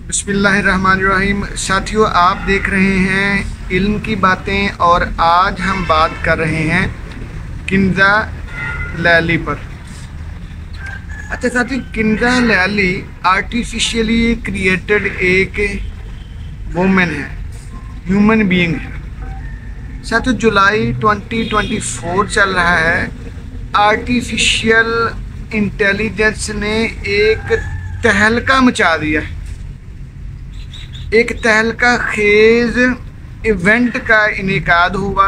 बिस्मिल्लाहिर्रहमानिर्रहीम। साथियों, आप देख रहे हैं इल्म की बातें और आज हम बात कर रहे हैं किंजा लैली पर। अच्छा साथियों, किंजा लैली आर्टिफिशियली क्रिएटेड एक वुमेन है, ह्यूमन बीइंग है। साथियों, जुलाई 2024 चल रहा है। आर्टिफिशियल इंटेलिजेंस ने एक तहलका मचा दिया है। एक तहलका खेज इवेंट का इनेकाद हुआ।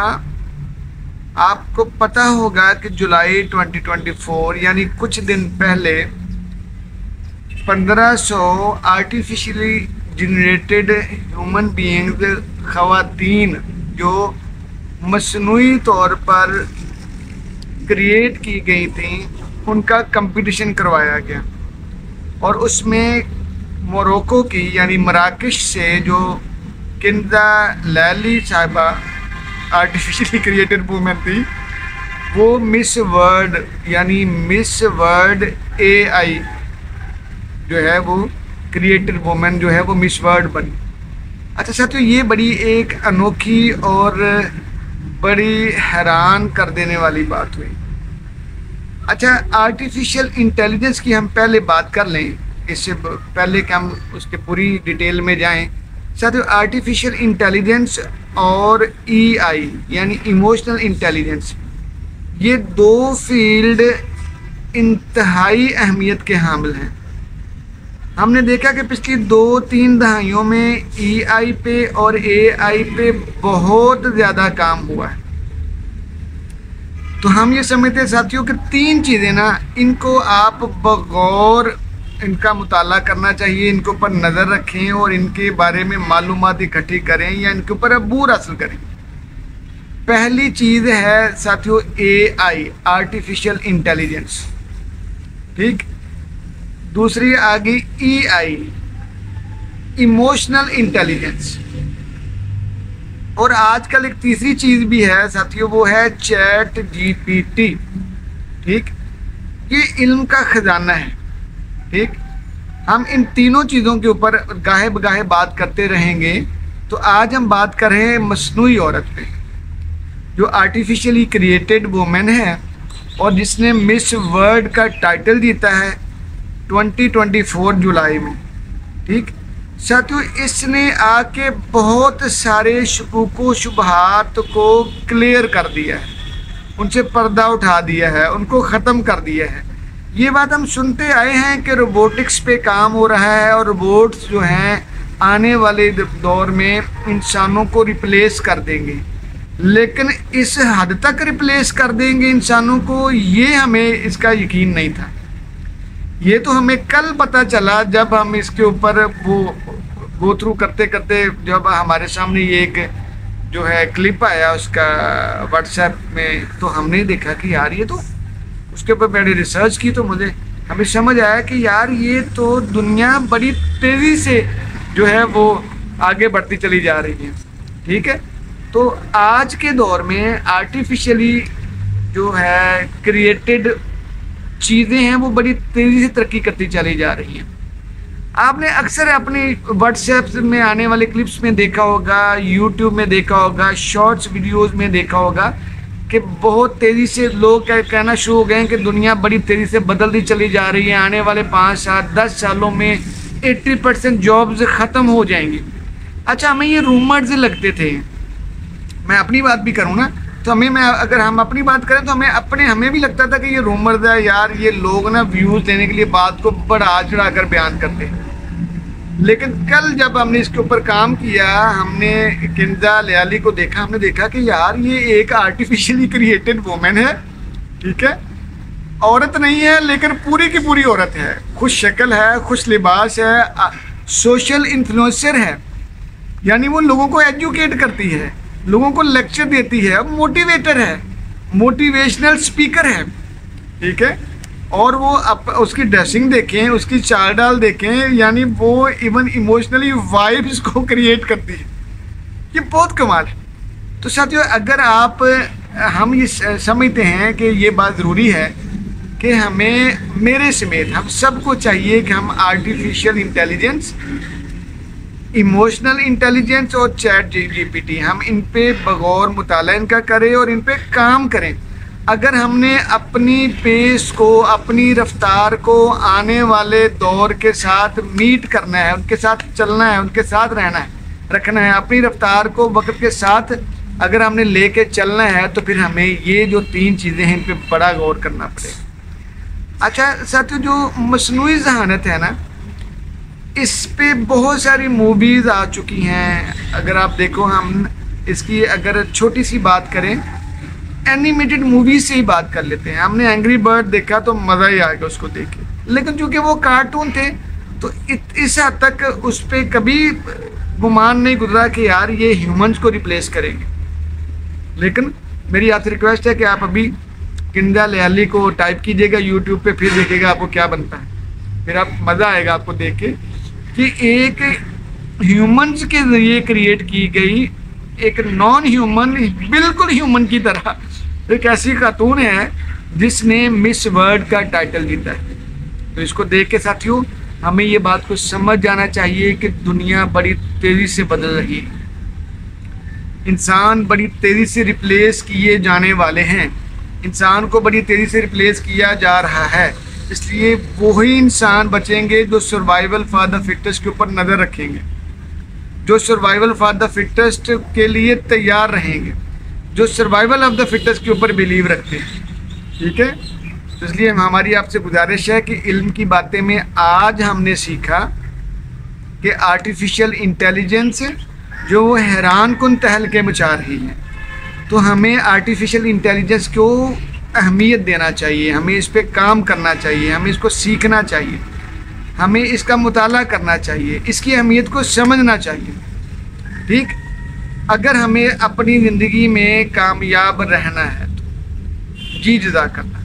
आपको पता होगा कि जुलाई 2024 यानी कुछ दिन पहले 1500 आर्टिफिशियली जनरेटेड ह्यूमन बीइंग्स, ख़वातीन जो मसनूई तौर पर क्रिएट की गई थी, उनका कंपटीशन करवाया गया और उसमें मोरक्को की यानी मराकश से जो किंजा लैली साहिबा आर्टिफिशियली क्रिएटेड वूमेन थी, वो मिस वर्ल्ड यानी मिस वर्ल्ड एआई जो है वो क्रिएटेड वूमेन जो है वो मिस वर्ल्ड बनी। अच्छा साथियों, ये बड़ी एक अनोखी और बड़ी हैरान कर देने वाली बात हुई। अच्छा, आर्टिफिशियल इंटेलिजेंस की हम पहले बात कर लें, इससे पहले कि हम उसके पूरी डिटेल में जाएं। साथियों, आर्टिफिशियल इंटेलिजेंस और ईआई यानी इमोशनल इंटेलिजेंस, ये दो फील्ड इंतहाई अहमियत के हामिल हैं। हमने देखा कि पिछली 2-3 दहाइयों में ईआई पे और एआई पे बहुत ज़्यादा काम हुआ है। तो हम ये समझते हैं साथियों कि 3 चीज़ें ना, इनको आप बगौर इनका मुताला करना चाहिए, इनके ऊपर नज़र रखें और इनके बारे में मालूमात इकट्ठी करें या इनके ऊपर अबूर हासिल करें। पहली चीज़ है साथियों एआई, आर्टिफिशियल इंटेलिजेंस, ठीक। दूसरी आ गई ईआई, इमोशनल इंटेलिजेंस, और आजकल एक तीसरी चीज़ भी है साथियों, वो है चैट जीपीटी, ठीक। ये इल्म का खजाना है, ठीक। हम इन तीनों चीज़ों के ऊपर गाहे बगाहे बात करते रहेंगे। तो आज हम बात कर रहे हैं मसनूई औरत पे, जो आर्टिफिशियली क्रिएटेड वुमेन है और जिसने मिस वर्ल्ड का टाइटल जीता है 2024 जुलाई में, ठीक। साथियों, इसने आके बहुत सारे शुकूक शुबहात को क्लियर कर दिया है, उनसे पर्दा उठा दिया है, उनको ख़त्म कर दिया है। ये बात हम सुनते आए हैं कि रोबोटिक्स पे काम हो रहा है और रोबोट्स जो हैं आने वाले दौर में इंसानों को रिप्लेस कर देंगे, लेकिन इस हद तक रिप्लेस कर देंगे इंसानों को, ये हमें इसका यकीन नहीं था। ये तो हमें कल पता चला जब हम इसके ऊपर वो गो थ्रू करते करते, जब हमारे सामने ये एक जो है क्लिप आया उसका व्हाट्सएप में, तो हमने देखा कि यार ये तो, उसके ऊपर मैंने रिसर्च की तो हमें समझ आया कि यार ये तो दुनिया बड़ी तेज़ी से जो है वो आगे बढ़ती चली जा रही है, ठीक है। तो आज के दौर में आर्टिफिशियली जो है क्रिएटेड चीज़ें हैं वो बड़ी तेज़ी से तरक्की करती चली जा रही हैं। आपने अक्सर अपने व्हाट्सएप में आने वाले क्लिप्स में देखा होगा, यूट्यूब में देखा होगा, शॉर्ट्स वीडियोस में देखा होगा कि बहुत तेज़ी से लोग कहना शुरू हो गए हैं कि दुनिया बड़ी तेज़ी से बदलती चली जा रही है, आने वाले 5-7-10 सालों में 80% जॉब्स ख़त्म हो जाएंगी। अच्छा, हमें ये रूमर्स लगते थे, मैं अपनी बात भी करूँ ना, तो अगर हम अपनी बात करें तो हमें भी लगता था कि ये रूमर्स है यार, ये लोग ना व्यूज़ लेने के लिए बात को बढ़ा चढ़ा कर बयान करते हैं। लेकिन कल जब हमने इसके ऊपर काम किया, हमने किंजा लैली को देखा, हमने देखा कि यार ये एक आर्टिफिशियली क्रिएटेड वुमेन है, ठीक है। औरत नहीं है लेकिन पूरी की पूरी औरत है, खुश शक्ल है, खुश लिबास है, सोशल इन्फ्लुएंसर है, यानी वो लोगों को एजुकेट करती है, लोगों को लेक्चर देती है, मोटिवेटर है, मोटिवेशनल स्पीकर है, ठीक है। और वो उसकी ड्रेसिंग देखें, उसकी चाल डाल देखें, यानी वो इवन इमोशनली वाइब्स को क्रिएट करती है। ये बहुत कमाल है। तो साथियों, अगर हम ये समझते हैं कि ये बात ज़रूरी है कि हमें, मेरे समेत हम सबको चाहिए कि हम आर्टिफिशियल इंटेलिजेंस इमोशनल इंटेलिजेंस और चैट जीपीटी, हम इन पे बगौर मुताला इनका करें और इन पे काम करें। अगर हमने अपनी पेस को, अपनी रफ्तार को आने वाले दौर के साथ मीट करना है, उनके साथ चलना है, उनके साथ रहना है, रखना है, अपनी रफ्तार को वक्त के साथ अगर हमने लेके चलना है, तो फिर हमें ये जो 3 चीज़ें हैं इन पे बड़ा गौर करना पड़ेगा। अच्छा साथियों, जो मसनूई ज़हानत है ना, इस पे बहुत सारी मूवीज़ आ चुकी हैं। अगर आप देखो, हम इसकी अगर छोटी सी बात करें, एनिमेटेड मूवीज से ही बात कर लेते हैं। हमने एंग्री बर्ड देखा तो मज़ा ही आ गया उसको देख के, लेकिन चूंकि वो कार्टून थे तो इस हद तक उस पर कभी गुमान नहीं गुजरा कि यार ये ह्यूमंस को रिप्लेस करेंगे। लेकिन मेरी आपसे रिक्वेस्ट है कि आप अभी किंदा लयाली को टाइप कीजिएगा यूट्यूब पे, फिर देखिएगा आपको क्या बनता है। फिर आप मज़ा आएगा आपको देख के कि एक ह्यूमंस के जरिए क्रिएट की गई एक नॉन ह्यूमन, बिल्कुल ह्यूमन की तरह एक ऐसी कार्टून है जिसने मिस वर्ल्ड का टाइटल जीता है। तो इसको देख के साथियों हमें ये बात को समझ जाना चाहिए कि दुनिया बड़ी तेज़ी से बदल रही है, इंसान बड़ी तेज़ी से रिप्लेस किए जाने वाले हैं, इंसान को बड़ी तेज़ी से रिप्लेस किया जा रहा है। इसलिए वही इंसान बचेंगे जो सर्वाइवल फॉर द फिटेस्ट के ऊपर नज़र रखेंगे, जो सर्वाइवल फॉर द फिटेस्ट के लिए तैयार रहेंगे, जो सर्वाइवल ऑफ द फिटेस्ट के ऊपर बिलीव रखते हैं। ठीक है, तो इसलिए हमारी आपसे गुजारिश है कि इल्म की बातें में आज हमने सीखा कि आर्टिफिशियल इंटेलिजेंस जो वो हैरान कुन तहलके मचा रही है, तो हमें आर्टिफिशियल इंटेलिजेंस को अहमियत देना चाहिए, हमें इस पर काम करना चाहिए, हमें इसको सीखना चाहिए, हमें इसका मुताला करना चाहिए, इसकी अहमियत को समझना चाहिए। ठीक, अगर हमें अपनी ज़िंदगी में कामयाब रहना है तो जी जज़ाकल्लाह।